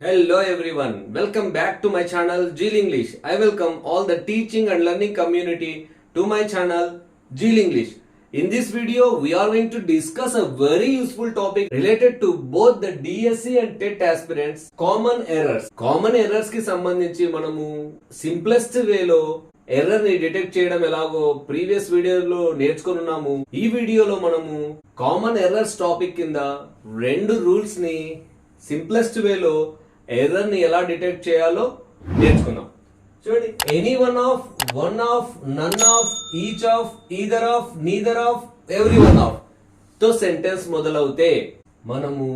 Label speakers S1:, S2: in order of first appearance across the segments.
S1: Hello everyone, welcome back to my channel Jil English. I welcome all the teaching and learning community to my channel Jil English. In this video, we are going to discuss a very useful topic related to both the DSC and TET aspirants, common errors. Common errors కి సంబంధించి మనము simplest వేలో error ని detect చేయడం ఎలాగో previous వీడియోలో నేర్చుకున్నాము. ఈ వీడియోలో మనము కామన్ ఎర్రర్స్ టాపిక్ కింద రెండు రూల్స్ ని సింప్లెస్ట్ వేలో ఎర్రర్ ని ఎలా డిటెక్ట్ చేయాలో నేర్చుకుందాం. చూడండి, any one of, none of, each of, either of, neither of, every one of తో సెంటెన్స్ మొదలవుతే మనము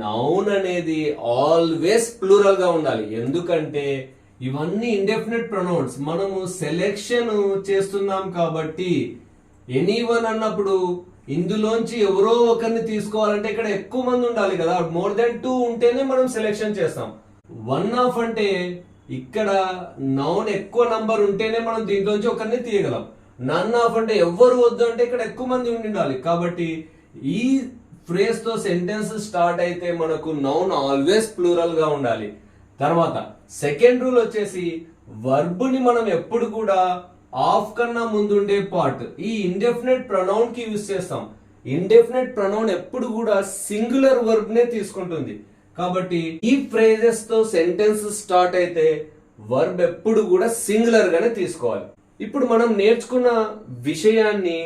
S1: నౌన్ అనేది ఆల్వేస్ ప్లూరల్ గా ఉండాలి. ఎందుకంటే ఇవన్నీ ఇండెఫినిట్ ప్రొనౌన్స్, మనము సెలెక్షన్ చేస్తున్నాం కాబట్టి ఎనీ వన్ అన్నప్పుడు ఇందులోంచి ఎవరో ఒకరిని తీసుకోవాలంటే ఇక్కడ ఎక్కువ మంది ఉండాలి కదా, మోర్ దెన్ 2 ఉంటేనే మనం సెలెక్షన్ చేస్తాం. వన్ ఆఫ్ అంటే ఇక్కడ నౌన్ ఎక్కువ నంబర్ ఉంటేనే మనం దీంట్లోంచి ఒకరిని తీయగలం. నన్ ఆఫ్ అంటే ఎవ్వరు వద్దు అంటే ఇక్కడ ఎక్కువ మంది ఉండాలి. కాబట్టి ఈ ఫ్రేజ్ తో సెంటెన్స్ స్టార్ట్ అయితే మనకు నౌన్ ఆల్వేస్ ప్లూరల్ గా ఉండాలి. తర్వాత సెకండ్ రూల్ వచ్చేసి వర్బ్ ని మనం ఎప్పుడు కూడా ఆఫ్ కన్నా ముందు ఉండే పార్ట్ ఈ ఇండెఫినెట్ ప్రొనౌన్ కి యూజ్ చేస్తాం. ఇండెఫినెట్ ప్రొనౌన్ ఎప్పుడు కూడా సింగులర్ వర్బ్ నే తీసుకుంటుంది. కాబట్టి ఈ ఫ్రేజెస్ తో సెంటెన్స్ స్టార్ట్ అయితే వర్బ్ ఎప్పుడు కూడా సింగులర్ గానే తీసుకోవాలి. ఇప్పుడు మనం నేర్చుకున్న విషయాన్ని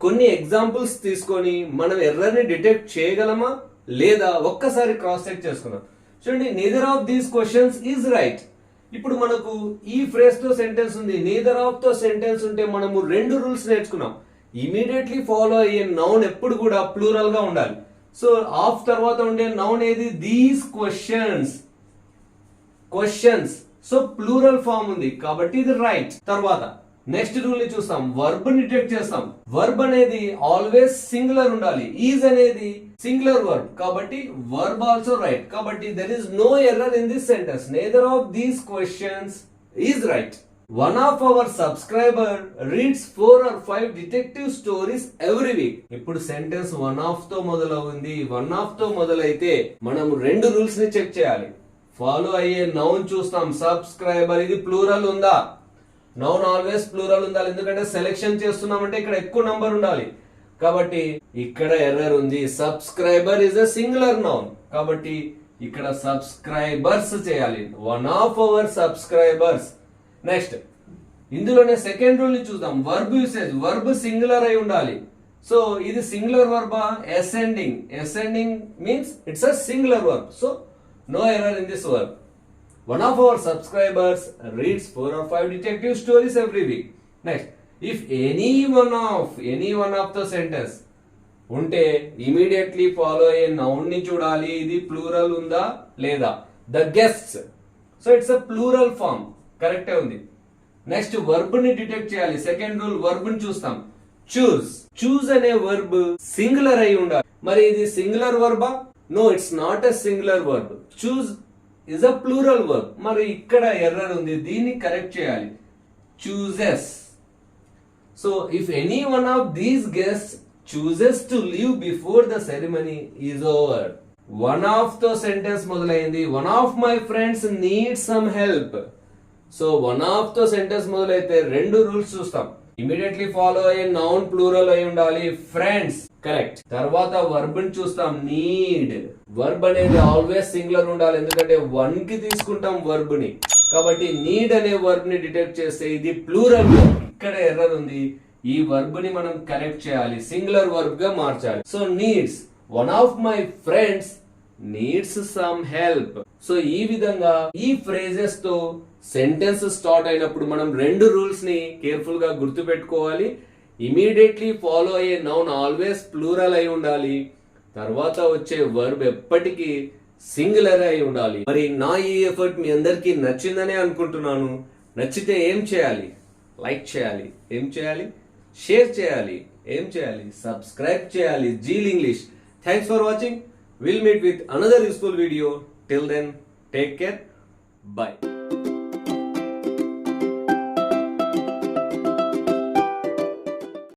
S1: కొన్ని ఎగ్జాంపుల్స్ తీసుకొని మనం ఎర్రర్ ని డిటెక్ట్ చేయగలమా లేదా ఒక్కసారి క్రాస్ చెక్ చేసుకుందాం. చూడండి, neither of these questions is right. ఇప్పుడు మనకు ఈ ఫ్రేజ్ తో సెంటెన్స్ ఉంది, neither of తో సెంటెన్స్ ఉంటే మనము రెండు రూల్స్ నేర్చుకున్నాం. ఇమీడియట్లీ ఫాలో అయ్యే నౌన్ ఎప్పుడు కూడా ప్లూరల్ గా ఉండాలి. సో ఆఫ్ తర్వాత ఉండే నౌన్ ఏది? These questions. So plural form ఉంది కాబట్టి ఇది రైట్. తర్వాత నెక్స్ట్ రూల్ ని చూస్తాం, వర్బ్ ని డిటెక్ట్ చేస్తాం. వర్బ్ అనేది ఆల్వేస్ సింగులర్ ఉండాలి. ఈజ్ అనేది సింగులర్ వర్బ్ కాబట్టి వర్బ్ ఆల్సో రైట్. కాబట్టి there is no error in this sentence. neither of these questions is right. One of our subscriber reads 4 or 5 detective stories every week. ఇప్పుడు sentence one of తో మొదలవుంది. One of తో మొదలైతే మనం రెండు rules ని check చేయాలి. Follow అయ్యే noun చూస్తాం, సబ్స్క్రైబర్ ఇది ప్లూరల్ ఉందా? నౌన్ ఆల్వేస్ ప్లూరల్ ఉండాలి. ఎందుకంటే సెలెక్షన్ చేస్తున్నామంటే ఇక్కడ ఎక్కువ నంబర్ ఉండాలి. కాబట్టి ఇక్కడ ఎర్రర్ ఉంది. Subscriber is a singular noun కాబట్టి ఇక్కడ సబ్స్క్రైబర్స్ చేయాలి. One of our subscribers. Next ఇందులోనే సెకండ్ రూల్ ని చూద్దాం, వర్బ్ యూసేజ్. వర్బ్ సింగులర్ అయి ఉండాలి. సో ఇది సింగులర్ వర్బా? Ascending means it's a singular verb. So no error in this verb. One of our subscribers reads 4 or 5 detective stories every week. Next, if any one of the sentence ఉంటే immediately follow a noun ని చూడాలి. ఇది plural ఉందా లేదా? The guests. So it's a plural form. కరెక్టే ఉంది. Next verb ని detect చేయాలి. సెకండ్ రూల్, వర్బ్ ని చూస్తాం. చూస్ అనే వర్బ్ సింగులర్ అయి ఉండాలి. మరి ఇది సింగులర్ వర్బా? No, it's not a singular verb. Choose is a plural verb. మరి ఇక్కడ ఎర్రర్ ఉంది, దీన్ని కరెక్ట్ చేయాలి. chooses. So if any one of these guests chooses to leave before the ceremony is over. One of తో sentence మొదలైంది. one of my friends needs some help. So one of తో sentence మొదలైతే రెండు rules చూస్తాం. Immediately follow అయ్యే noun plural అయి ఉండాలి. Friends correct. తర్వాత వర్బ్ ని చూస్తాం, నీడ్. వర్బ్ అనేది ఆల్వేస్ సింగులర్ ఉండాలి. ఎందుకంటే వన్ కి తీసుకుంటాం వర్బ్ ని. కాబట్టి నీడ్ అనే వర్బ్ ని డిటెక్ట్ చేస్తే ఇది ప్లూరల్. ఇక్కడ ఎర్రర్ ఉంది. ఈ వర్బ్ ని మనం కరెక్ట్ చేయాలి, సింగులర్ వర్బ్ గా మార్చాలి. So needs, one of my friends needs some help. So ఈ విధంగా ఈ ఫ్రేజెస్ తో సెంటెన్స్ స్టార్ట్ అయినప్పుడు మనం రెండు రూల్స్ ని కేర్ఫుల్ గా గుర్తు పెట్టుకోవాలి. ఇమీడియట్లీ ఫాలో అయ్యే నౌన్ ఆల్వేస్ ప్లూరల్ అయి ఉండాలి. తర్వాత వచ్చే వర్బ్ ఎప్పటికీ సింగులర్ అయి ఉండాలి. మరి నా ఈ ఎఫర్ట్ మీ అందరికీ నచ్చిందనే అనుకుంటున్నాను. నచ్చితే ఏం చేయాలి? లైక్ చేయాలి. ఏం చేయాలి? షేర్ చేయాలి. ఏం చేయాలి? సబ్స్క్రైబ్ చేయాలి. Zeal English. Thanks for watching. We'll meet with another useful video. Till then, take care. Bye.